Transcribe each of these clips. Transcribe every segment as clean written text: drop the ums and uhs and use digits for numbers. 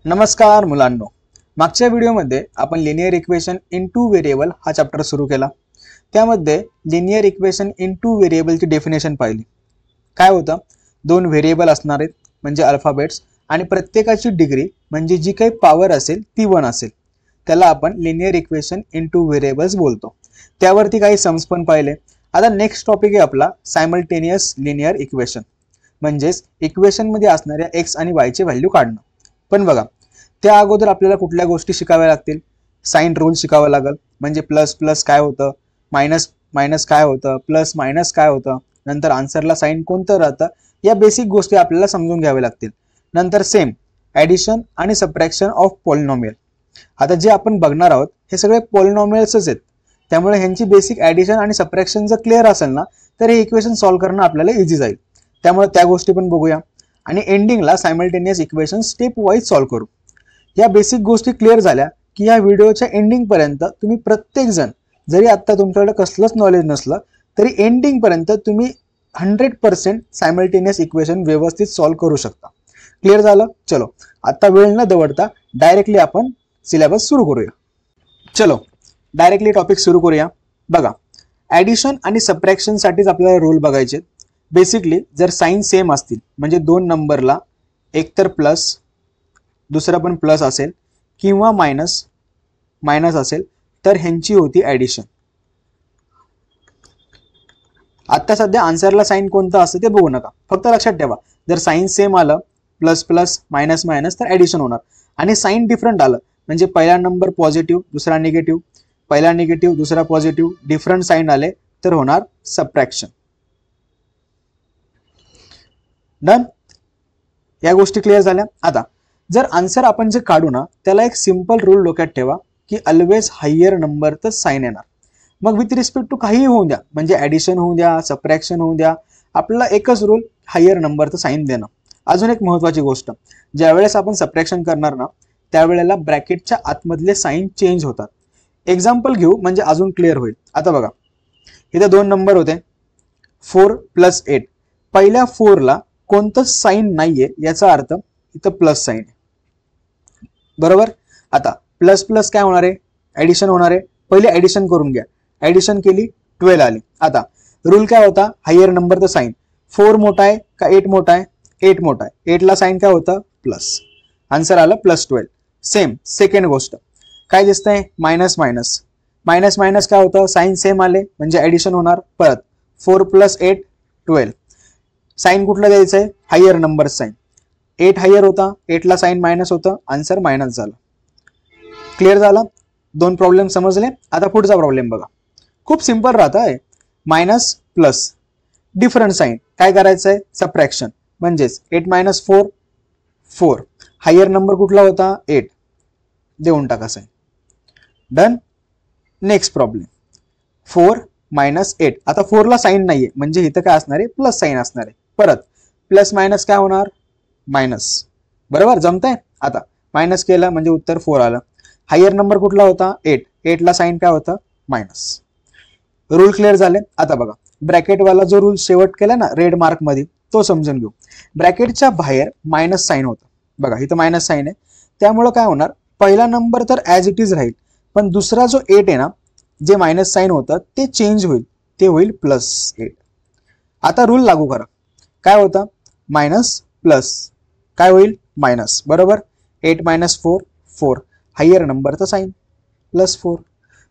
नमस्कार मुलांनो, मागच्या व्हिडिओमध्ये आपण linear equation in two variable हा चॅप्टर सुरू केला। त्यामध्ये लिनियर इक्वेशन इन टू व्हेरिएबलची डेफिनेशन पाहिली। काय होतं, दोन व्हेरिएबल असणार आहेत म्हणजे अल्फाबेट्स आणि प्रत्येकाची डिग्री म्हणजे जी काही पॉवर असेल ती 1 असेल, त्याला आपण linear equation in two variables बोलतो। त्यावरती काही सम्स पण पाहिले। आता नेक्स्ट टॉपिक आहे आपला सायमल्टेनियस लिनियर इक्वेशन, म्हणजेच इक्वेशन मध्ये असणाऱ्या x आणि y ची व्हॅल्यू काढणं। पण बघा, त्या अगोदर आपल्याला कुठल्या गोष्टी शिकाव्या लागतील। साइन रूल शिकावा लागेल, म्हणजे प्लस प्लस काय होतं, मायनस मायनस काय होतं, प्लस मायनस काय होतं, नंतर आन्सरला साइन कोणतं राहतं, या बेसिक गोष्टी आपल्याला समजून घ्याव्या लागतील। नंतर सेम ॲडिशन आणि सबट्रॅक्शन ऑफ पॉलिनॉमियल। आता जे आपण बघणार आहोत हे सगळे पॉलिनॉमियल्सच आहेत, त्यामुळे ह्यांची बेसिक ॲडिशन आणि सबट्रॅक्शन जर क्लिअर असेल ना तर हे इक्वेशन सॉल्व्ह करणं आपल्याला इझी जाईल। त्यामुळे त्या गोष्टी पण बघूया आणि एंडिंगला simultaneous equation step wise solve करू। या बेसिक गोष्टी क्लिअर झाल्या की या व्हिडिओच्या एंडिंग पर्यंत तुम्ही प्रत्येक जण, जरी आता तुमच्याकडे कसलंच नॉलेज नसलं तरी एंडिंग पर्यंत तुम्ही 100% सायमल्टेनियस इक्वेशन व्यवस्थित सॉल्व्ह करू शकता। क्लिअर झालं? चलो आता वेळ न दवडता डायरेक्टली आपण सिलेबस सुरू करूया। चलो डायरेक्टली टॉपिक सुरू करूया। बघा, ॲडिशन आणि सबट्रॅक्शन साठीच आपल्याला रूल बघायचे। बेसिकली जर साइन सेम असतील म्हणजे दोन नंबरला एक तर प्लस दुसरा पण प्लस असेल किंवा मायनस मायनस असेल तर ह्यांची होती ॲडिशन। आता सध्या आन्सरला साइन कोणतं असतं ते बघू नका, फक्त लक्षात ठेवा जर साइन सेम आलं प्लस प्लस मायनस मायनस तर ॲडिशन होणार, आणि साइन डिफरंट आलं म्हणजे पहिला नंबर पॉझिटिव्ह दुसरा निगेटिव्ह, पहिला निगेटिव्ह दुसरा पॉझिटिव्ह, डिफरंट साइन आले तर होणार सबट्रॅक्शन। डन? या गोष्टी क्लिअर झाल्या। आता जर आन्सर आपण जे काढू ना त्याला एक सिंपल रूल डोक्यात ठेवा की ऑलवेज हायर नंबर तर साइन येणार। मग विथ रिस्पेक्ट टू काहीही होऊ द्या, म्हणजे ॲडिशन होऊ द्या सबट्रॅक्शन होऊ द्या, आपला एकच रूल हायर नंबर तर साइन देणं। अजून एक महत्त्वाची गोष्ट, ज्यावेळेस आपण सबट्रॅक्शन करणार ना त्यावेळेला ब्रॅकेटच्या आतमधले साइन चेंज होतात। एक्झाम्पल घेऊ म्हणजे अजून क्लिअर होईल। आता बघा, इथे दोन नंबर होते 4 + 8, पहिल्या 4 ला कोणतं साइन नाहीये याचा अर्थ इथं प्लस साइन आहे, बरोबर। आता प्लस प्लस काय होणार आहे, ॲडिशन होणार आहे। पहिले ॲडिशन करून घ्या, ॲडिशन केली 12 आली। आता रूल काय होता, हायर नंबर तर साइन। 4 मोठा आहे का 8 मोठा आहे, 8 मोठा आहे, 8 ला साइन काय होतं प्लस, आन्सर आलं +12। सेम सेकंड गोष्ट काय दिसतंय, मायनस मायनस मायनस मायनस काय होतं, साइन सेम आले म्हणजे ॲडिशन होणार। परत 4 + 8 12, साइन कुठला द्यायचं आहे, हायर नंबर साइन। 8 हायर होता, 8 ला साइन मायनस होतं, आन्सर मायनस झालं। क्लिअर झालं? दोन प्रॉब्लेम समजले। आता पुढचा प्रॉब्लेम बघा, खूप सिंपल राहत आहे। मायनस प्लस डिफरंट साइन काय करायचं आहे, सबट्रॅक्शन, म्हणजेच 8 - 4 4, हायर नंबर कुठला होता 8, देऊन टाका साइन। डन? नेक्स्ट प्रॉब्लेम 4 - 8, आता 4 ला साइन नाहीये म्हणजे इथं काय असणार आहे, प्लस साइन असणार आहे। परत प्लस मायनस काय होणार, मायनस, बरोबर जमतंय। आता मायनस केलं म्हणजे उत्तर 4 आलं। हायर नंबर कुठला होता 8, 8 ला साइन काय होतं मायनस। रूल क्लिअर झाले। आता बघा, ब्रॅकेटवाला जो रूल शेवट केला ना रेड मार्क मध्ये तो समजून घेऊ। ब्रॅकेटच्या बाहेर मायनस साइन होतं, बघा इथं मायनस साइन आहे, त्यामुळे काय होणार, पहिला नंबर तर ॲज इट इज राहील, पण दुसरा जो 8 आहे ना जे मायनस साइन होतं ते चेंज होईल, ते होईल +8। आता रूल लागू करा, काय होतं मायनस प्लस काय होईल मायनस, बरोबर। 8 - 4 4, हायर नंबर तर साइन +4।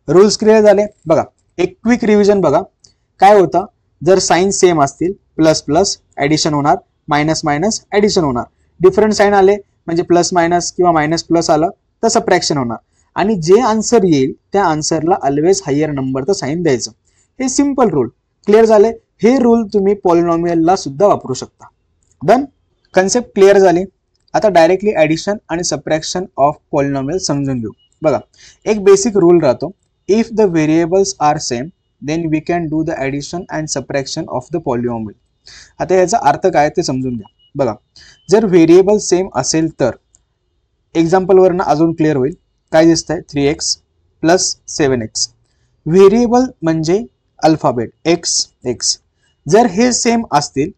रूल्स क्लिअर झाले। बघा एक क्विक रिव्हिजन बघा, काय होतं, जर साइन सेम असतील प्लस प्लस ॲडिशन होणार, मायनस मायनस ॲडिशन होणार, डिफरंट साइन आले म्हणजे प्लस मायनस किंवा मायनस प्लस आलं तर सबट्रॅक्शन होणार, आणि जे आन्सर येईल त्या आन्सरला ऑलवेज हायर नंबर तर साइन द्यायचं। हे सिंपल रूल क्लिअर झाले। हे रूल तुम्ही पॉलिनॉमियलला सुद्धा वापरू शकता। डन? कन्सेप्ट क्लिअर झाली। आता डायरेक्टली ॲडिशन आणि सबट्रॅक्शन ऑफ पॉलिनॉमियल समजून घेऊ। बघा, एक बेसिक रूल राहतो, if the variables are same then we can do the addition and subtraction of the polynomial. आता याचा अर्थ काय ते समजून घ्या। बघा, जर व्हेरिएबल सेम असेल तर, एक्झाम्पल वरनं अजून क्लिअर होईल। काय दिसतंय, 3x + 7x, व्हेरिएबल म्हणजे अल्फाबेट x, जर हे सेम असतील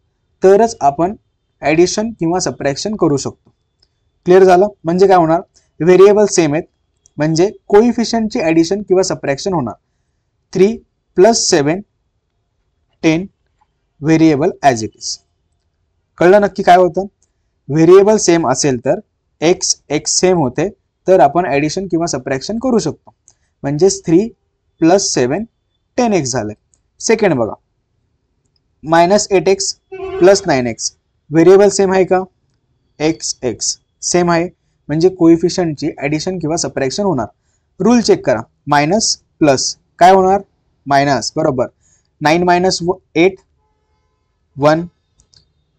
तरच आपण ॲडिशन किंवा सबट्रॅक्शन करू शकतो। क्लिअर झालं? म्हणजे काय होणार, व्हेरिएबल सेम आहेत म्हणजे कोइफिशियंटची ऍडिशन किंवा सबट्रॅक्शन होणार. 3 + 7 10 व्हेरिएबल ॲज इट इज. कळलं नक्की काय होतं? व्हेरिएबल सेम असेल तर एक्स एक्स सेम होते तर आपण ऍडिशन किंवा सबट्रॅक्शन करू शकतो. म्हणजेच 3 + 7 10x झालंय. सेकंड बघा, -8x + 9x व्हेरिएबल सेम आहे का? एक्स एक्स सेम आहे म्हणजे कोइफिशियंटची ऍडिशन किंवा सबट्रॅक्शन होणार. रूल चेक करा, मायनस प्लस काय होणार? मायनस, बरोबर. 9 - 8 1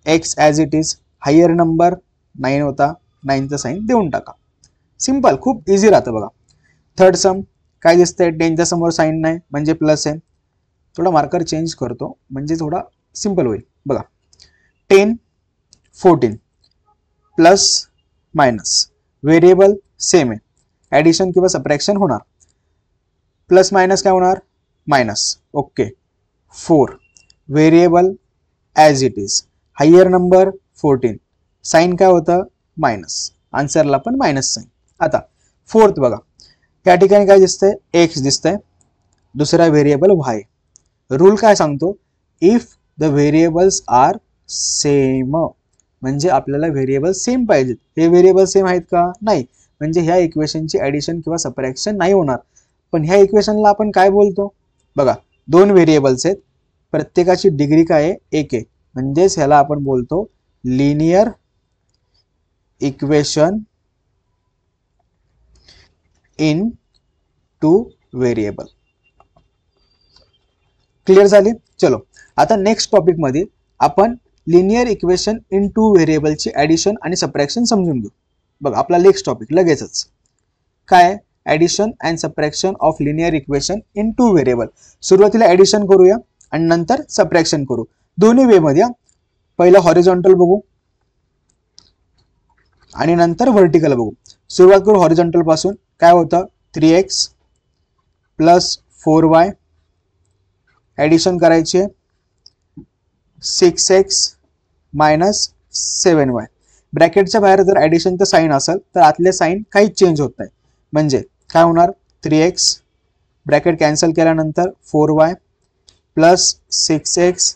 x as it is. Higher number 9 होता, 9चं साईन देऊन टाका. सिंपल, खूप इझी राहतं बघा. थर्ड सम काय दिसतंय? 10च्या समोर साईन नाही म्हणजे प्लस आहे. थोडा मार्कर चेंज करतो म्हणजे थोडा सिंपल होईल. बघा 10 14 प्लस मायनस व्हेरिएबल सेम आहे, ॲडिशन किंवा सबट्रॅक्शन होणार. प्लस मायनस काय होणार? Minus. Okay. 4 variable as it is. Higher number 14, sign काय होतं? मायनस. आन्सरला पण मायनस साईन. आता फोर्थ बघा, या ठिकाणी काय दिसतंय? एक्स दिसतंय, दुसरा व्हेरिएबल वाय. रूल काय सांगतो? If the variables are same, म्हणजे आपल्याला व्हेरिएबल सेम पाहिजेत. हे व्हेरिएबल सेम आहेत का? नाही, म्हणजे ह्या इक्वेशनची ॲडिशन किंवा सबट्रॅक्शन नाही होणार. पण ह्या इक्वेशनला आपण काय बोलतो? बघा, दोन व्हेरिएबल्स आहेत, प्रत्येकाची डिग्री काय आहे? 1 आहे. म्हणजेच ह्याला आपण बोलतो linear equation in two variable. Clear झाली? चलो आता नेक्स्ट टॉपिक मध्ये आपण लिनियर इक्वेशन इन टू व्हेरिएबलची ॲडिशन आणि सबट्रॅक्शन समजून घेऊ. बघा आपला नेक्स्ट टॉपिक लगेचच काय? Addition and subtraction of linear equation in two variable. सुरुवातीला ॲडिशन करूया आणि नंतर सबट्रॅक्शन करू, दोन्ही वे मध्ये. पहिलं हॉरिझॉन्टल बघू आणि नंतर व्हर्टिकल बघू. सुरुवात करू हॉरिझॉन्टल पासून. काय होतं? 3x + 4y ॲडिशन करायची आहे, 6x - 7y. ब्रॅकेटच्या बाहेर जर ॲडिशनचं साईन असेल तर आतले साईन काहीच चेंज होत नाही. म्हणजे काय होणार? 3x ब्रॅकेट कॅन्सल केल्यानंतर 4y + 6x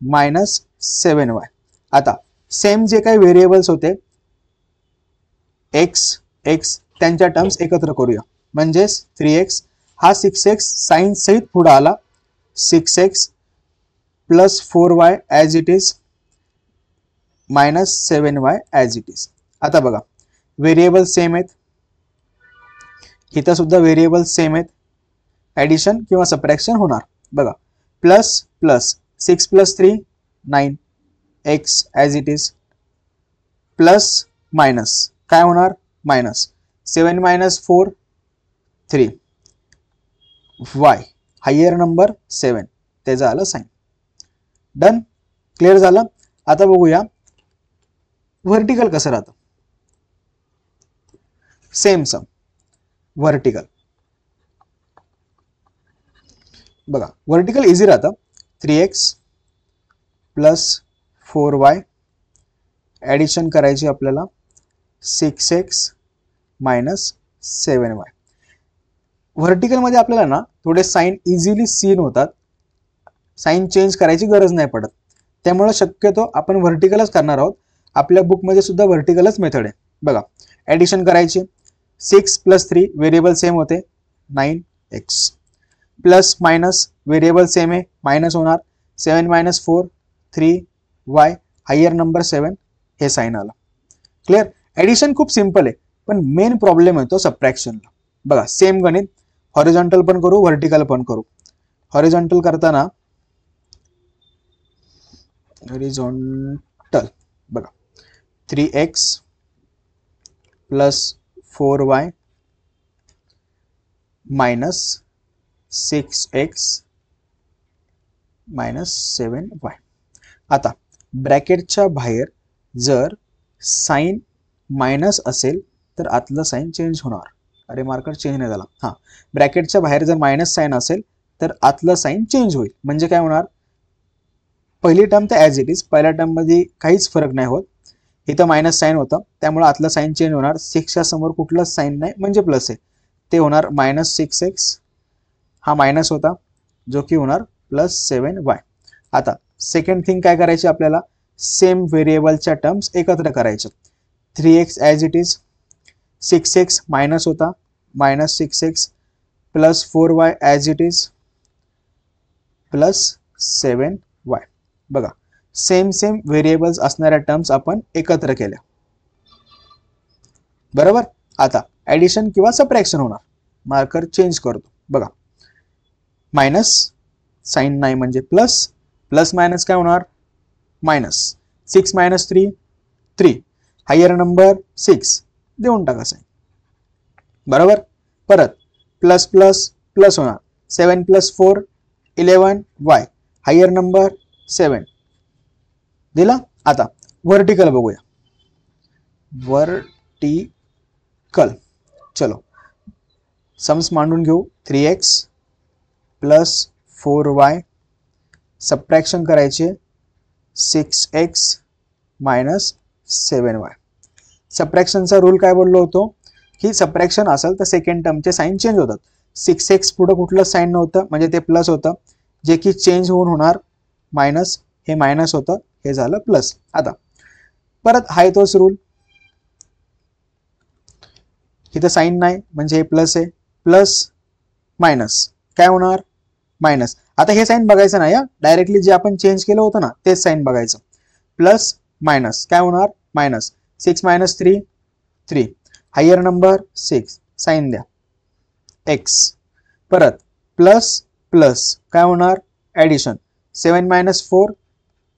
- 7y. आता सेम जे काही व्हेरिएबल्स होते x x त्यांच्या टर्म्स एकत्र करूया. म्हणजेच 3x हा 6x साइन सहित पुढे आला, 6x + 4y as it is - 7y as it is. आता बघा व्हेरिएबल सेम आहेत, इथं सुद्धा व्हेरिएबल सेम आहेत, ॲडिशन किंवा सबट्रॅक्शन होणार. बघा plus plus 6 + 3 9 x as it is, plus minus काय होणार? मायनस. 7 - 4 3 y, हायर नंबर 7, त्याचं आलं साईन. डन? क्लिअर झालं? आता बघूया व्हर्टिकल कसं राहतं. सेम सम व्हर्टिकल. बघा व्हर्टिकल इझी राहतं. 3x + 4y ॲडिशन करायची आपल्याला, 6x - 7y. व्हर्टिकल मध्ये आपल्याला ना थोडे साईन इझिली सीन होतात, साईन चेंज करायची गरज नाही पडत. त्यामुळे शक्यतो आपण व्हर्टिकलच करणार आहोत. आपल्या बुकमध्ये सुद्धा व्हर्टिकलच मेथड आहे. बघा ॲडिशन करायची, 6 + 3 व्हेरिएबल सेम होते 9x, plus minus variable same आहे मायनस होणार, 7 - 4 3y, हायर नंबर 7, हे साईन आला. क्लिअर? ॲडिशन खूप सिंपल आहे पण मेन प्रॉब्लेम येतो सबट्रॅक्शनला. बघा सेम गणित, हॉरिझॉन्टल पण करू व्हर्टिकल पण करू. हॉरिझॉन्टल करताना हॉरिझॉन्टल बघा 3x + 4y - 6x - 7y. आता ब्रॅकेटच्या बाहेर जर साइन मायनस असेल तर आतलं साइन चेंज होणार. अरे मार्कर चेंज नाही झाला. हां, ब्रॅकेटच्या बाहेर जर मायनस साइन असेल तर आतलं साइन चेंज होईल. म्हणजे काय होणार? पहिली टर्म तर ॲज इट इज, पहिल्या टर्ममध्ये काहीच फरक नाही होत. इथं मायनस साईन होतं त्यामुळे आतलं साईन चेंज होणार. 6च्या समोर कुठलंच साईन नाही म्हणजे प्लस आहे, ते होणार -6x. हा मायनस होता जो की होणार +7y. आता सेकंड थिंग काय करायची आपल्याला, सेम व्हेरिएबलच्या टर्म्स एकत्र करायच्या. 3x as it is, 6x minus होता -6x +4y as it is +7y. बघा सेम व्हेरिएबल्स असणाऱ्या टर्म्स आपण एकत्र केल्या, बरोबर. आता ॲडिशन किंवा सबट्रॅक्शन होणार. मार्कर चेंज करतो. बघा मायनस साईन नाही म्हणजे प्लस, प्लस मायनस काय होणार मायनस. 6 - 3 3, हायर नंबर 6 देऊन टाका साईन, बरोबर. परत प्लस प्लस प्लस होणार. 7 + 4 11y, हायर नंबर 7 दिला. आता वर्टिकल बघूया. वर्टिकल चलो सम्स मांडून घेऊ. 3x + 4y, सबट्रॅक्शन करायचे 6x - 7y. सबट्रॅक्शनचा रूल काय बोललो होतो की सबट्रॅक्शन असेल तर सेकंड टर्मचे साईन चेंज होतात. 6x पुढे कुठलं साईन नव्हतं म्हणजे ते प्लस होतं, जे की चेंज होऊन होणार मायनस. हे मायनस होतं, हे झालं प्लस. आता परत हाय तोच रूल, इथं साईन नाही म्हणजे हे प्लस आहे, प्लस मायनस काय होणार मायनस. आता हे साईन बघायचं नाही, डायरेक्टली जे आपण चेंज केलं होतं ना तेच साईन बघायचं. प्लस मायनस काय होणार मायनस. 6 - 3 3, हायर नंबर 6 साईन द्या x. परत प्लस प्लस काय होणार ॲडिशन. 7 - 4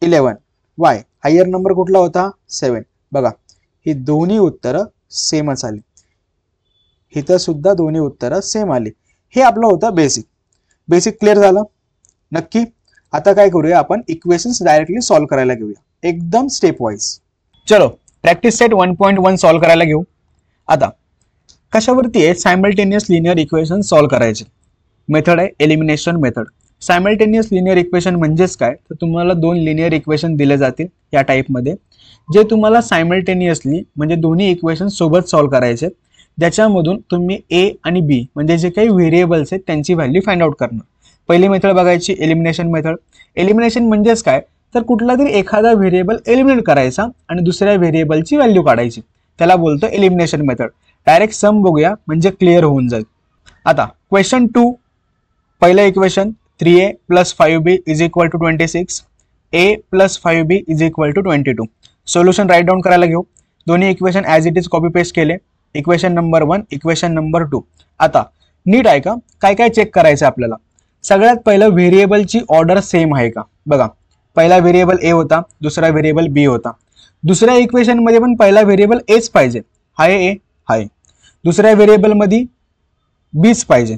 11y, हायर नंबर कुठला होता 7. बघा ही दोन्ही उत्तरं सेमच आली, इथं सुद्धा दोन्ही उत्तरं सेम आली. हे आपलं होतं बेसिक क्लिअर झालं नक्की. आता काय करूया आपण, इक्वेशन्स डायरेक्टली सॉल्व्ह करायला घेऊया एकदम स्टेप वाईज. चलो प्रॅक्टिस सेट 1.1 सॉल्व्ह करायला घेऊ. आता कशावरती आहे, सायमल्टेनियस लिनियर इक्वेशन सॉल्व्ह करायचे. मेथड आहे elimination method. Simultaneous linear equation म्हणजेच काय, तर तुम्हाला 2 लिनियर इक्वेशन दिले जातील या टाईपमध्ये, जे तुम्हाला सायमल्टेनियसली म्हणजे दोन्ही इक्वेशन सोबत सॉल्व्ह करायचे. ज्याच्यामधून तुम्ही ए आणि बी म्हणजे जे काही व्हेरिएबल्स आहेत त्यांची व्हॅल्यू फाइंड आउट करणार. पहिली मेथड बघायची एलिमिनेशन मेथड. एलिमिनेशन म्हणजेच काय, तर कुठला तरी एखादा व्हेरिएबल एलिमिनेट करायचा आणि दुसऱ्या व्हेरिएबलची व्हॅल्यू काढायची, त्याला बोलतो एलिमिनेशन मेथड. डायरेक्ट सम बघूया म्हणजे क्लिअर होऊन जाईल. आता क्वेश्चन 2, पहिलं equation 3a + 5b = 26, a + 5b = 22. Solution write down करायला घेऊ. दोन्ही equation as it is copy paste केले. Equation number 1, equation number 2. आता नीट आहे का, काय काय चेक करायचं आपल्याला. सगळ्यात पहिलं व्हेरिएबलची ऑर्डर सेम आहे का. बघा पहिला व्हेरिएबल ए होता, दुसरा व्हेरिएबल बी होता. दुसऱ्या इक्वेशन मध्ये पण पहिला व्हेरिएबल एच पाहिजे, हाय ए हाय. दुसऱ्या व्हेरिएबल मध्ये बीच पाहिजे,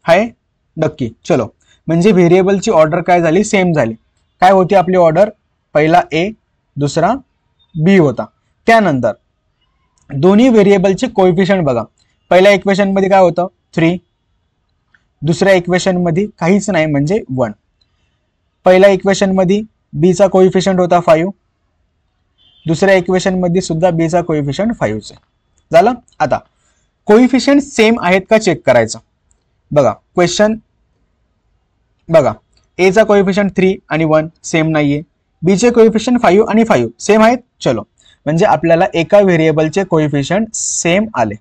हाय नक्की. चलो म्हणजे व्हेरिएबलची ऑर्डर काय झाली सेम झाली. काय होती आपली ऑर्डर, पहिला ए दुसरा बी होता. त्यानंतर दोन्ही व्हेरिएबलचे कोएफिशिएंट बघा. पहिल्या इक्वेशन मध्ये काय होतं 3, दुसऱ्या इक्वेशन मध्ये काहीच नाही म्हणजे 1. पहिल्या इक्वेशन मध्ये बी चा कोएफिशिएंट होता 5, दुसऱ्या इक्वेशन मध्ये सुद्धा बी चा कोएफिशिएंट 5 झालं. आता कोएफिशिएंट सेम आहेत का चेक करायचं. बघा क्वेश्चन बघा, ए चा कोएफिशिएंट 3 आणि 1 सेम नाहीये, बी चे कोएफिशिएंट 5 आणि 5 सेम आहेत. चलो म्हणजे आपल्याला एका व्हेरिएबलचे कोएफिशिएंट सेम आले.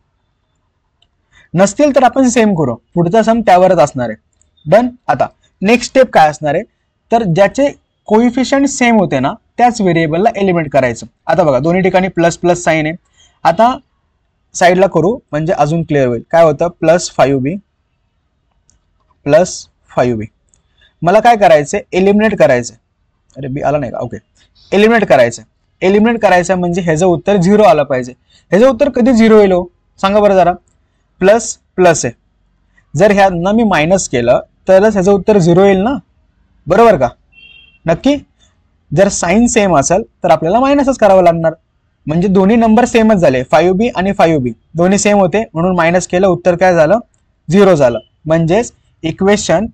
नसतील तर आपण सेम करू, पुढचा सम त्यावरच असणार आहे. डन. आता नेक्स्ट स्टेप काय असणार आहे, तर ज्याचे कोएफिशिएंट सेम होते ना त्याच व्हेरिएबलला एलिमिनेट करायचं. आता बघा दोन्ही ठिकाणी प्लस प्लस साइन आहे. आता साइडला करू म्हणजे अजून क्लिअर होईल. काय होतं +5b +5b. मला काय करायचंय एलिमिनेट करायचंय. अरे बी आला नाही का, ओके. एलिमिनेट करायचंय. एलिमिनेट करायचं म्हणजे ह्याचं उत्तर 0 आलं पाहिजे. ह्याचं उत्तर कधी 0 येईल सांगा बरं जरा. प्लस प्लस आहे, जर ह्यांना मी मायनस केलं तरच ह्याचं उत्तर 0 येईल ना, बरोबर का. नक्की. जर साइन सेम असेल तर आपल्याला मायनसच करावं लागणार. म्हणजे दोन्ही नंबर सेमच झाले, 5b आणि 5b दोन्ही सेम होते म्हणून मायनस केलं, उत्तर काय झालं 0 झालं. म्हणजेच इक्वेशन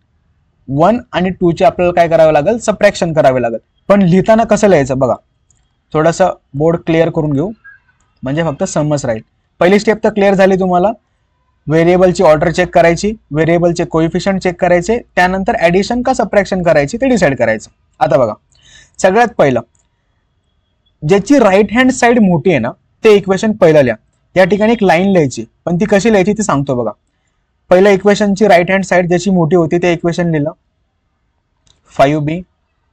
1 आणि 2 चे आपल्याला काय करावं लागेल सबट्रॅक्शन करावे लागेल. पण लिहिताना कसं लिहायचं बघा. थोडासा बोर्ड क्लिअर करून घेऊ म्हणजे फक्त समज राहील. पहिली स्टेप तर क्लिअर झाली तुम्हाला. व्हेरिएबलची ऑर्डर चेक करायची, व्हेरिएबलचे कोइफिशियंट चेक करायचे, त्यानंतर ऍडिशन का सबट्रॅक्शन करायची ते डिसाईड करायचं. आता बघा, सगळ्यात पहिलं ज्याची राईट हँड साईड मोठी आहे ना ते इक्वेशन पहिलं लिहा. या ठिकाणी एक लाईन लिहायची, पण ती कशी लिहायची ते सांगतो बघा. पहिल्या इक्वेशनची राईट हँड साईड ज्याची मोठी होती ते इक्वेशन लिहिलं 5b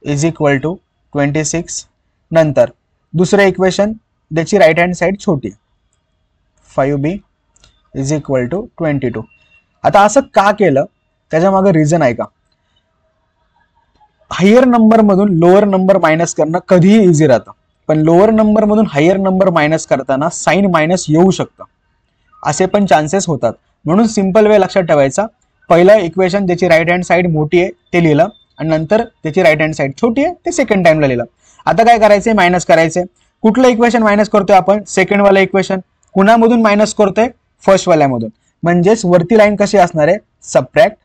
इज इक्वल टू 26. नंतर दुसरं इक्वेशन ज्याची राईट हँड साईड छोटी आहे 5b इज इक्वल टू 22. आता असं का केलं त्याच्या मागे रिझन आहे का. हायर नंबर मधून लोअर नंबर मायनस करणं कधीही इझी राहतं, पण लोअर नंबर मधून हायर नंबर मायनस करताना साइन मायनस येऊ शकतं, असे पण चान्सेस होतात. म्हणून सिंपल वे लक्षात ठेवायचा. पहिलं इक्वेशन ज्याची राईट हँड साईड मोठी आहे ते लिहिलं आणि नंतर त्याची राईट हँड साईड छोटी आहे ते सेकंड टाइमला लिहिलं. आता काय करायचंय, मायनस करायचंय. कुठलं इक्वेशन मायनस करतोय आपण, सेकंड वाला इक्वेशन. कुणामधून मायनस करतोय, फर्स्ट वाल्यामधून. म्हणजेच वरती लाईन कशी असणार आहे, सबट्रॅक्ट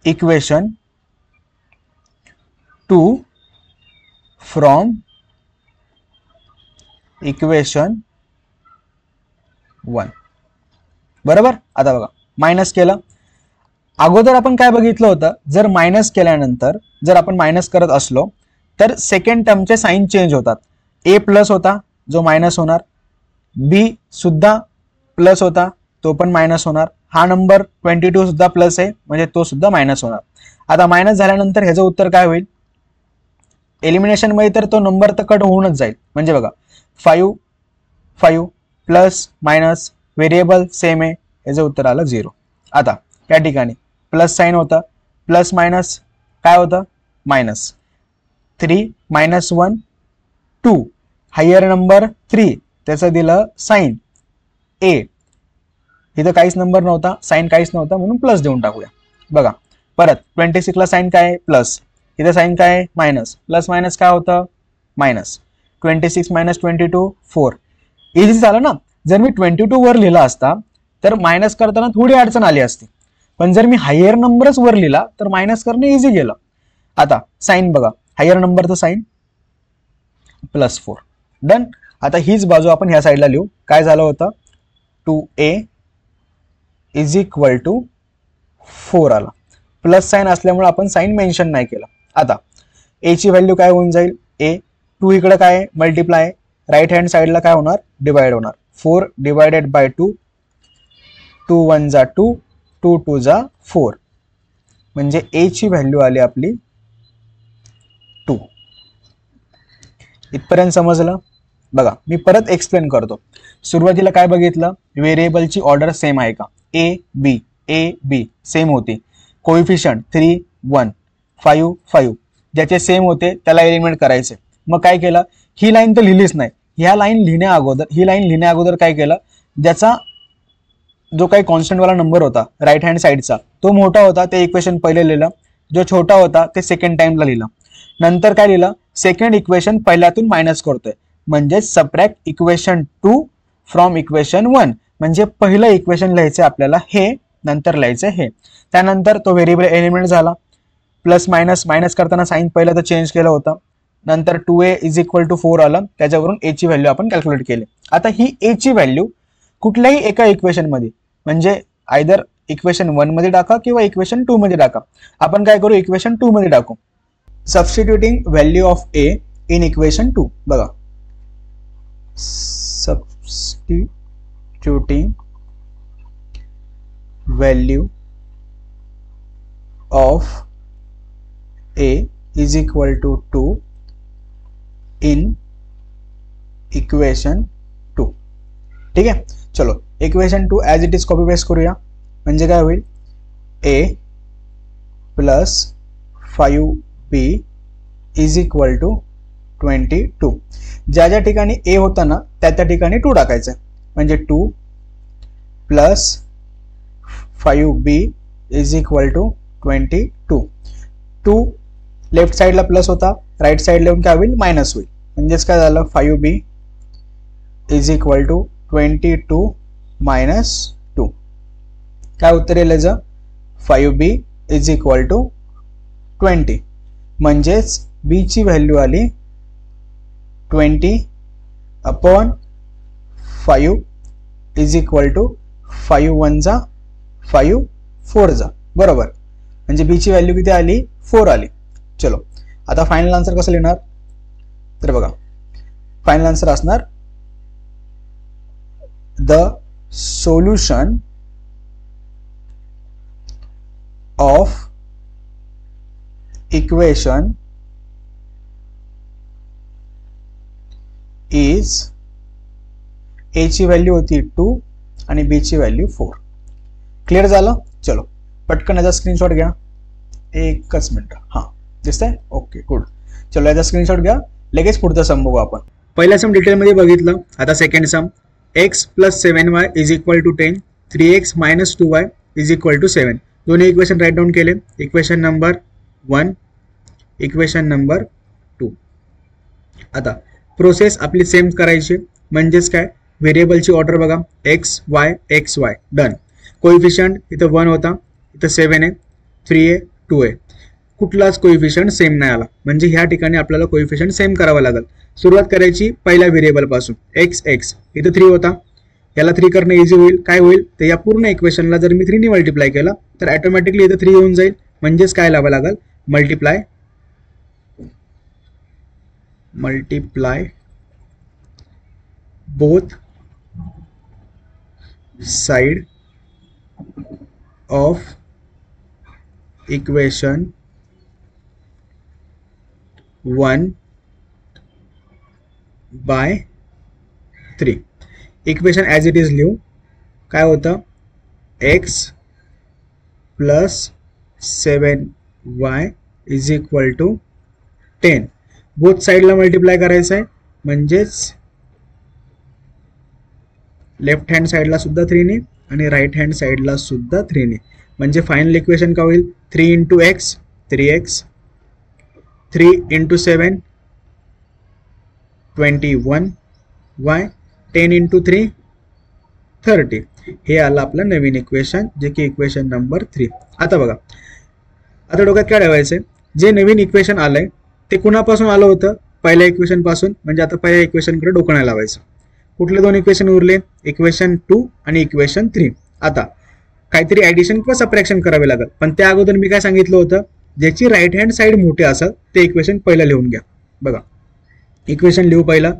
इक्वेशन 2 फ्रॉम इक्वेशन 1. बरोबर. आता बघा, मायनस केलं. अगोदर आपण काय बघितलं होतं, जर मायनस केल्यानंतर जर आपण मायनस करत असलो तर सेकंड टर्मचे साइन चेंज होतात. ए प्लस होता जो मायनस होणार, बी सुद्धा प्लस होता तो पण मायनस होणार, हा नंबर 22 सुद्धा प्लस आहे म्हणजे तो सुद्धा मायनस होणार. आता मायनस झाल्यानंतर ह्याचं उत्तर काय होईल, एलिमिनेशन मध्ये तर तो नंबर तर कट होऊनच जाईल. म्हणजे बघा 5 प्लस मायनस व्हेरिएबल सेम आहे, याचं उत्तर आलं 0. आता या ठिकाणी प्लस साइन होता, प्लस मायनस काय होतं, मायनस. 3 - 1 2, हायर नंबर 3 त्याचं दिलं साइन ए. इथं काहीच नंबर नव्हता, साइन काहीच नव्हता म्हणून प्लस देऊन टाकूया. बघा परत 26 ला साइन काय आहे, प्लस. इथं साइन काय आहे, मायनस. प्लस मायनस काय होतं, मायनस. 26 - 22 4. इझी झालं ना. जर मी 22 वर लिहिला असता तर मायनस करताना थोडी अडचण आली असती, पण जर मी हायर नंबरच वर लिहिला तर मायनस करणं इझी गेलं. आता साइन बघा, हायर नंबरचं साइन +4. डन. आता हीच बाजू आपण ह्या साईडला लिहू. काय झालं होतं, 2a इज इक्वल टू 4 आला. प्लस साइन असल्यामुळे आपण साइन मेन्शन नाही केला. आता a ची व्हॅल्यू काय होऊन जाईल, a. 2 इकडे काय मल्टिप्लाय, राईट हँड साईडला काय होणार, डिवाइड होणार. 4 डिवायडेड बाय 2, 2 1 जा 2, 2 2 जा 4. म्हणजे a ची व्हॅल्यू आली आपली 2. इथपर्यंत समजलं. बघा मी परत एक्सप्लेन करतो. सुरुवातीला काय बघितलं, व्हेरिएबलची ऑर्डर सेम आहे का, ए बी सेम होती. कोइफिशियंट 3 1 5 5 ज्याचे सेम होते त्याला एलिमेंट करायचे. मग काय केलं, ही लाईन तर लिहिलीच नाही. ही लाईन लिहिण्या अगोदर काय केलं, ज्याचा जो काही कॉन्स्टंट वाला नंबर होता राईट हँड साईडचा तो मोठा होता ते इक्वेशन पहिले लिहिलं, जो छोटा होता ते सेकंड टाइमला लिहिलं. नंतर काय लिहिलं, सेकंड इक्वेशन पहिल्यातून मायनस करतोय म्हणजे सबट्रॅक्ट इक्वेशन 2 फ्रॉम इक्वेशन 1. म्हणजे पहिलं इक्वेशन लिहायचं आपल्याला हे, नंतर लिहायचं हे. त्यानंतर तो व्हेरिएबल एलिमेंट झाला. प्लस मायनस करताना साइन पहिलं तर चेंज केलं होतं. नंतर 2a इज इक्वल टू 4 आलं, त्याच्यावरून a ची व्हॅल्यू आपण कॅल्क्युलेट केली. आता ही a ची व्हॅल्यू कुठल्याही एका इक्वेशन मध्ये म्हणजे आयदर इक्वेशन 1 मध्ये टाका किंवा इक्वेशन 2 मध्ये टाका. आपण काय करू, इक्वेशन 2 मध्ये टाकू. Substituting value of a in equation 2. बघा substituting value of a is equal to 2 in equation 2. ठीक आहे. चलो equation 2 as it is copy paste करूया. म्हणजे काय होईल, a plus 5b is equal to 22. ज्या ज्या ठिकाणी a होता ना त्या त्या ठिकाणी 2 टाकायचं. म्हणजे 2 plus 5b is equal to 22. 2 left साइडला प्लस होता, राईट साइडला येऊन काय होईल, मायनस होईल. म्हणजेच काय झालं, 5b is equal to 22 minus 2. काय उत्तर येईल याचं, 5b इज इक्वल टू 20. म्हणजेच बी ची व्हॅल्यू आली 20/5 इज इक्वल टू 5 1 जा 5 4 जा, बरोबर. म्हणजे बी ची व्हॅल्यू किती आली? 4 आली. चलो आता फायनल आन्सर कसं लिहिणार? तर बघा, फायनल आन्सर असणार the solution of equation is a ची व्हॅल्यू होती 2 आणि बी ची व्हॅल्यू 4. क्लिअर झालं? चलो पटकन याचा स्क्रीनशॉट घ्या. एकच मिनिट. हां दिसतंय? Okay good. चलो याचा स्क्रीनशॉट घ्या. लगेच पुढचा सम बघू आपण. पहिला सम डिटेलमध्ये बघितलं. आता second sum x + 7y is equal to 10, 3x - 2y is equal to 7. दोन्ही इक्वेशन राईट डाऊन केले. Equation number 1, equation number 2. आता प्रोसेस आपली सेम करायची. म्हणजेच काय, व्हेरिएबलची ऑर्डर बघा, x y x y done. Coefficient इथं 1 होता, इथं 7 आहे, 3 आहे, 2 आहे. कुठलाच कोइफिशियंट सेम नाही आला. म्हणजे ह्या ठिकाणी आपल्याला कोइफिशियंट सेम करावा लागेल. सुरुवात करायची पहिल्या व्हेरिएबल पासून. x इथं 3 होता, याला 3 करणं इझी होईल. काय होईल तर या पूर्ण इक्वेशनला जर मी 3 ने मल्टिप्लाय केला तर ऑटोमॅटिकली इथं 3 येऊन जाईल. म्हणजेच काय लावावं लागेल, multiply both side of equation 1/3. Equation as it is लिहू. काय होतं, x + 7y is equal to 10. Both साईडला मल्टिप्लाय करायचं आहे. म्हणजेच लेफ्ट हँड साईडला सुद्धा 3 ने आणि राईट हँड साईडला सुद्धा 3 ने. म्हणजे फायनल इक्वेशन काय होईल, 3 × x 3x, 3 × 7 21y, 10 × 3 30. हे आलं आपलं नवीन इक्वेशन, जे की इक्वेशन नंबर 3. आता बघा, आता डोक्यात काय ठेवायचं, जे नवीन इक्वेशन आलंय ते कुणापासून आलं होतं, पहिल्या इक्वेशन पासून. म्हणजे आता पहिल्या इक्वेशनकडे डोकं नाही लावायचं. कुठले दोन इक्वेशन उरले, इक्वेशन 2 आणि इक्वेशन 3. आता काहीतरी ॲडिशन किंवा सबट्रॅक्शन करावे लागेल. पण त्या अगोदर मी काय सांगितलं होतं, ज्याची राईट हँड साईड मोठे असेल ते इक्वेशन पहिलं लिहून घ्या. बघा इक्वेशन लिहू पहिला,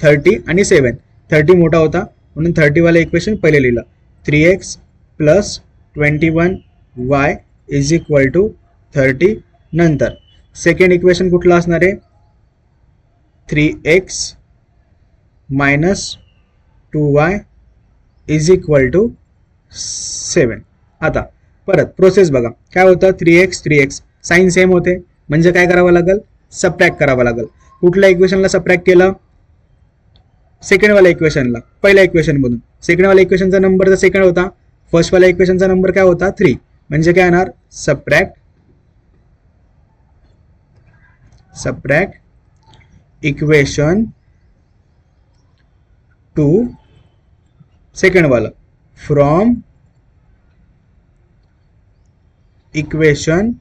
30 आणि 7. 30 मोठा होता म्हणून 30 वाला इक्वेशन पहिले लिहिलं. 3x + 21y is equal to 30. नंतर सेकंड इक्वेशन कुठलं असणार आहे, 3x - 2y is equal to 7. आता परत प्रोसेस बघा, काय होतं, 3x साइन सेम होते. म्हणजे काय करावं लागेल, सबट्रॅक्ट करावं लागेल. कुठल्या इक्वेशनला सबट्रॅक्ट केलं, सेकंडवाल्या इक्वेशनला. पहिल्या इक्वेशनमधून सेकंडवाल्या इक्वेशनचा नंबर तर सेकंड होता, फर्स्टवाल्या इक्वेशनचा नंबर काय होता, 3. म्हणजे काय येणार, सबट्रॅक्ट इक्वेशन 2 सेकंडवाला फ्रॉम इक्वेशन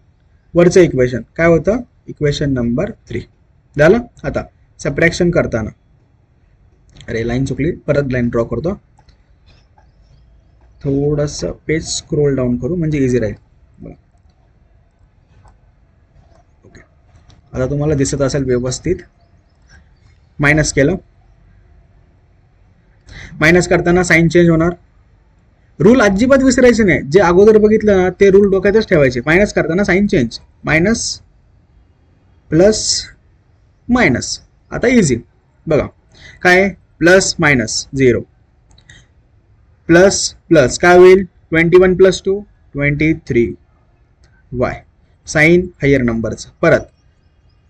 वरचं इक्वेशन काय होतं, इक्वेशन नंबर 3. झालं. आता सबट्रॅक्शन करताना, अरे लाईन चुकली, परत लाईन ड्रॉ करतो. थोडंसं पेज स्क्रोल डाऊन करू म्हणजे इझी राहील. ओके, आता तुम्हाला दिसत असेल व्यवस्थित. मायनस केलं, मायनस करताना साइन चेंज होणार. रूल अजिबात विसरायचे नाही, जे अगोदर बघितलं ना ते रूल डोक्यातच ठेवायचे. मायनस करताना sign change, minus plus minus. आता इझी बघा, काय प्लस मायनस 0, प्लस प्लस काय होईल, 21 + 2 23y, साइन हायर नंबरचं. परत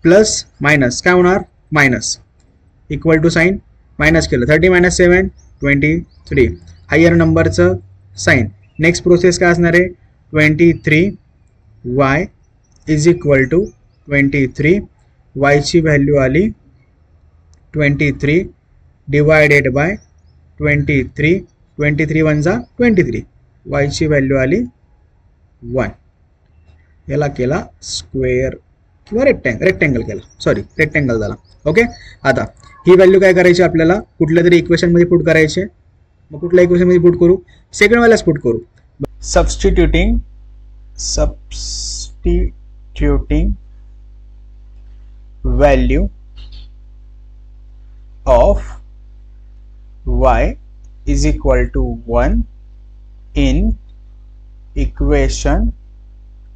प्लस मायनस काय होणार, minus equal to sign minus केलं, 30 - 7 23 हायर नंबरचं साइन. नेक्स्ट प्रोसेस काय असणार आहे, 23y is equal to 23, y ची व्हॅल्यू आली 23 डिवायडेड बाय 23, 23 1 जा 23, y ची व्हॅल्यू आली 1. याला केला स्क्वेअर किंवा रेक्टँगल केला, सॉरी रेक्टँगल झाला. ओके, आता ही व्हॅल्यू काय करायची आपल्याला, कुठल्या तरी इक्वेशन मध्ये पुट करायचे. मग कुठल्या इक्वेशन मध्ये पुट करू, सेकंड वाल्याच पुट करू. Substituting value of y is equal to 1 in equation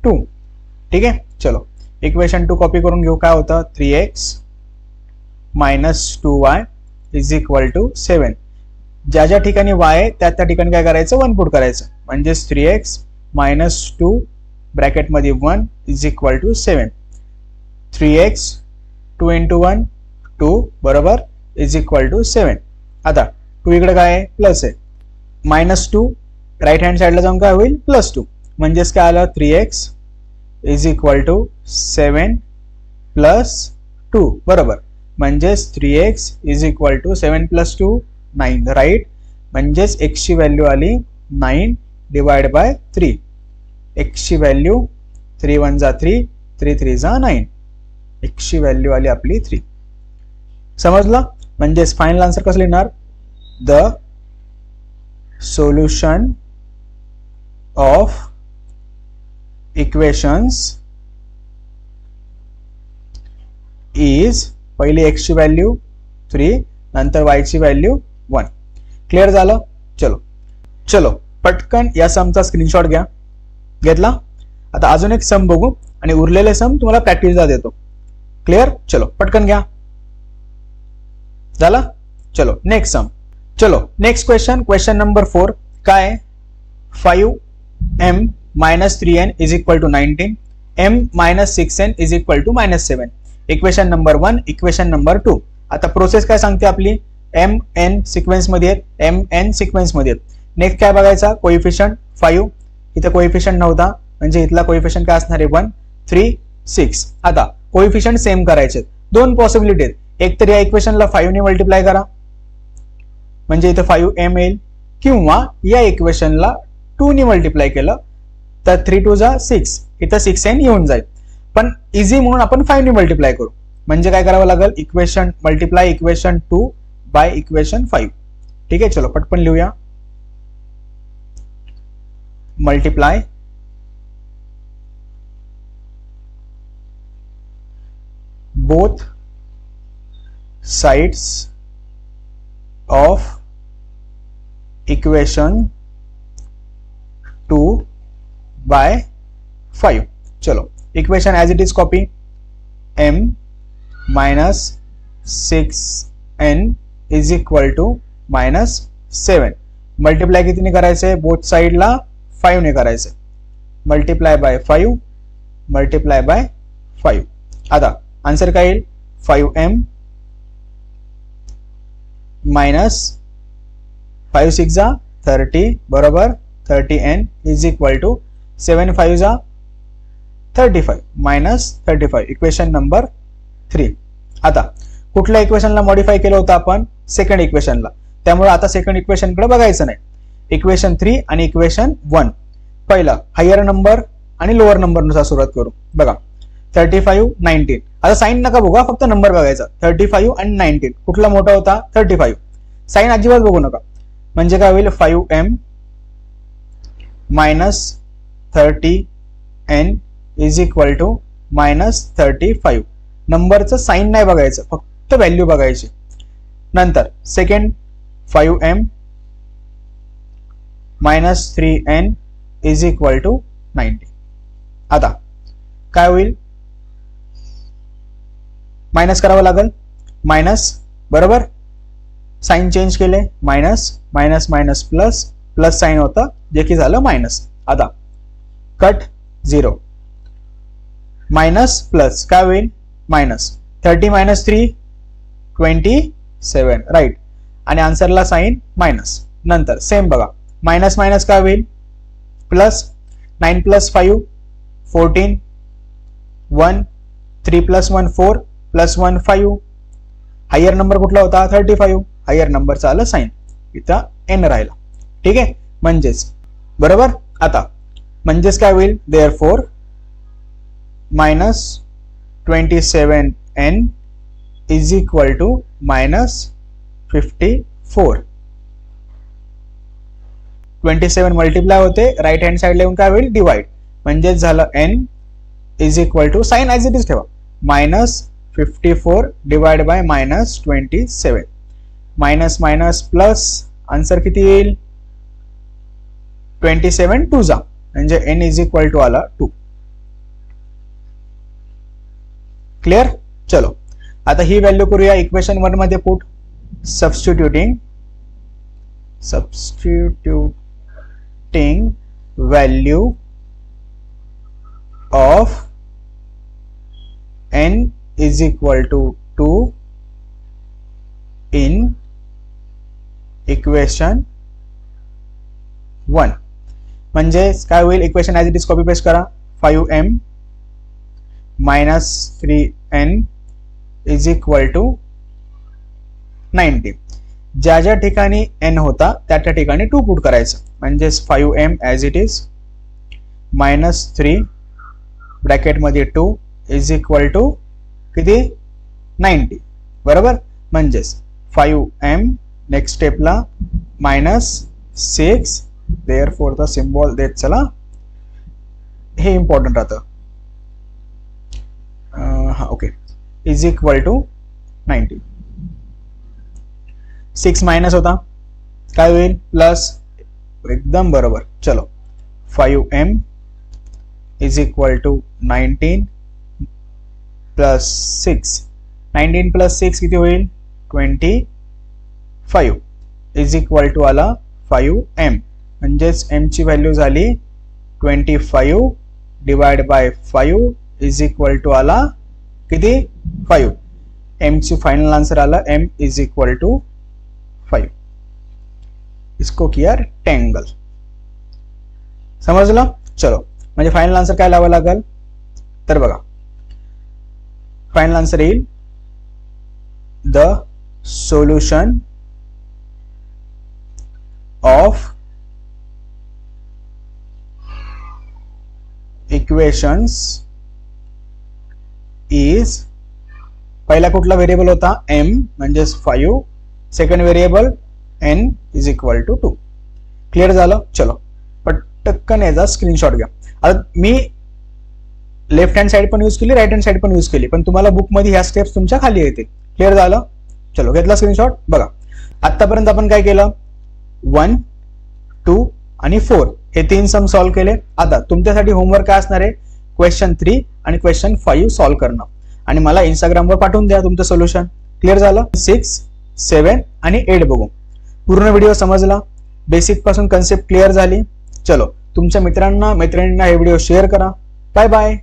2. ठीक आहे, चलो इक्वेशन 2 कॉपी करून घेऊ. काय होतं, 3x minus 2y is equal to 7. ज्या ज्या ठिकाणी y आहे त्या ठिकाणी काय करायचं, 1 पुट करायचं. म्हणजेच 3x minus 2 ब्रॅकेट मध्ये 1 is equal to 7. 3x 2 into 1 2 बरोबर is equal to 7. आता 2 इकडे काय आहे, प्लस आहे. -2 राईट हँड साइडला जाऊन काय होईल, +2. म्हणजेच काय आलं, 3x इज इक्वल टू 7 + 2 बरोबर. म्हणजेच 3x is equal to 7 + 2 9 right. म्हणजेच x ची व्हॅल्यू आली 9 डिवाइड बाय 3. x ची व्हॅल्यू 3 1 जा 3 3 3 जा 9. x ची व्हॅल्यू आली आपली 3. समजलं. म्हणजेच फायनल आन्सर कसं लिहिणार, the solution of equations is पहिली x ची व्हॅल्यू 3 नंतर y ची व्हॅल्यू 1. क्लिअर झालं. चलो पटकन या समचा स्क्रीनशॉट घ्या. घेतला. आता अजून एक सम बघू आणि उरलेले सम तुम्हाला प्रॅक्टिसला देतो. क्लिअर. चलो पटकन घ्या. झाला. चलो नेक्स्ट सम. चलो नेक्स्ट क्वेश्चन नंबर 4. काय, 5m - 3n is equal to 19, m - 6n is equal to -7. Equation number 1, equation number 2. आता प्रोसेस काय सांगते आपली, mn सिक्वेन्स मध्ये आहेत, mn सिक्वेन्स मध्ये आहेत. नेक्स्ट काय बघायचा, कोइफिशियंट 5. इथे कोइफिशियंट नव्हता म्हणजे इथला कोइफिशियंट काय असणार आहे, 1 3 6. आता कोइफिशियंट सेम करायचे. दोन पॉसिबिलिटी आहेत. एक तर या इक्वेशनला 5 ने मल्टिप्लाय करा म्हणजे इथे 5m येईल, किंवा या इक्वेशनला 2 ने मल्टिप्लाय केलं तर 3 2 जा 6 इथं 6n येऊन जाईल. पण इझी म्हणून आपण 5 ने मल्टिप्लाय करू. म्हणजे काय करावं लागेल, equation multiply equation 2 by equation 5. ठीक आहे. चलो पटकन लिहूया. Multiply both sides of equation 2 by 5. चलो equation as it is copy. m minus 6n is equal to -7. Multiply कितीने करायचे, बोथ साइडला 5 ने करायचे. Multiply by 5 multiply by 5. आता आन्सर काय येईल, 5m मायनस 5 6 जा 30 बरोबर 30n इज इक्वल टू 7 5 जा 35 मायनस 35. Equation number 3. आता कुठल्या इक्वेशनला मॉडिफाय केलं होतं आपण, सेकंड इक्वेशनला. त्यामुळे आता सेकंड इक्वेशन कडे बघायचं नाही. इक्वेशन 3 आणि इक्वेशन 1. पहिला हायर नंबर आणि लोअर नंबर नुसार सुरुवात करू. बघा 35 19. आता साइन नका बघा, फक्त नंबर बघायचा. 35 आणि 19 कुठला मोठा होता, 35. साइन अजिबात बघू नका. म्हणजे काय होईल, 5m minus 30n is equal to -35. नंबरचं साइन नाही बघायचं, फक्त व्हॅल्यू बघायची. नंतर second 5m minus 3n is equal to 90. आता काय होईल, मायनस करावं लागेल. मायनस बरोबर, साइन चेंज केले, minus minus minus plus plus sign होतं जे की झालं मायनस. आता कट 0 मायनस प्लस काय होईल, मायनस 30 मायनस 3 27 राईट. आणि आन्सरला साइन मायनस. नंतर सेम बघा, मायनस मायनस काय होईल, प्लस 9 + 5 14 1 3 + 1 4 + 1 5. हायर नंबर कुठला होता, 35. हायर नंबरचा आलं साइन, इथं n राहिला. ठीक आहे. म्हणजेच बरोबर. आता म्हणजेच काय होईल, therefore minus 27n is equal to -54. 27 multiply होते, राईट हँड साइडला येऊन काय होईल, डिवाइड, म्हणजेच झालं n is equal to, sign as it is ठेवा, -54 divide by -27. Minus minus plus, answer किती येईल, 27 2 जा, म्हणजे n इज इक्वल टू आला 2. क्लियर. चलो आता ही व्हॅल्यू करूया इक्वेशन 1 मध्ये put. Substituting value of n is equal to 2 in equation 1. म्हणजे काय होईल, equation as it is copy paste करा. 5m - 3n is equal to 90. ज्या ज्या ठिकाणी n होता त्या त्या ठिकाणी 2 पुट करायचं, म्हणजेच 5m ॲज इट इज -3 ब्रॅकेटमध्ये 2 इज इक्वल टू किती, 90. बरोबर. म्हणजेच 5m नेक्स्ट स्टेपला -6, देअरफॉर द सिम्बॉल देत चला, हे इम्पॉर्टंट राहतं. हा okay, is equal to 90. 6 minus होता, काय होईल, प्लस, एकदम बरोबर. चलो 5m is equal to 19 plus 6. 19 plus 6 किती होईल, 25 इज इक्वल टू आला 5m, म्हणजेच m ची व्हॅल्यू झाली 25 divide by 5 is equal to आला किती, 5. m ची फाइनल आंसर आला m इज इक्वल टू 5. इसको किया रेक्टेंगल. समजलं. चलो म्हणजे फाइनल आंसर काय लावावं लागेल, तर बघा फाइनल आंसर येईल, the solution of equations is, पहिला कुठला व्हेरिएबल होता, m म्हणजेच 5, second variable n is equal to 2. Clear झालं. चलो पटकन याचा स्क्रीनशॉट घ्या. आता मी लेफ्ट हँड साइड पण यूज केली, राईट हँड साइड पण यूज केली, पण तुम्हाला बुक मध्ये ह्या स्टेप्स तुमच्या खाली येतील. क्लिअर झालं. चलो घेतला स्क्रीनशॉट. बघा आतापर्यंत आपण काय केलं, 1, 2 आणि 4 हे 3 सम सॉल्व्ह केले. आता तुमच्यासाठी होमवर्क काय असणार आहे, क्वेश्चन 3 आणि क्वेश्चन 5 सॉल्व्ह करणं, आणि मला इंस्टाग्रामवर पाठवून द्या तुमचं सोल्युशन. क्लिअर झालं. 6, 7 आणि 8 बघू. पूर्ण व्हिडिओ समजला, बेसिक पासून कन्सेप्ट क्लिअर झाली. चलो तुमच्या मित्रांना मैत्रिणींना हे व्हिडिओ शेअर करा. Bye bye.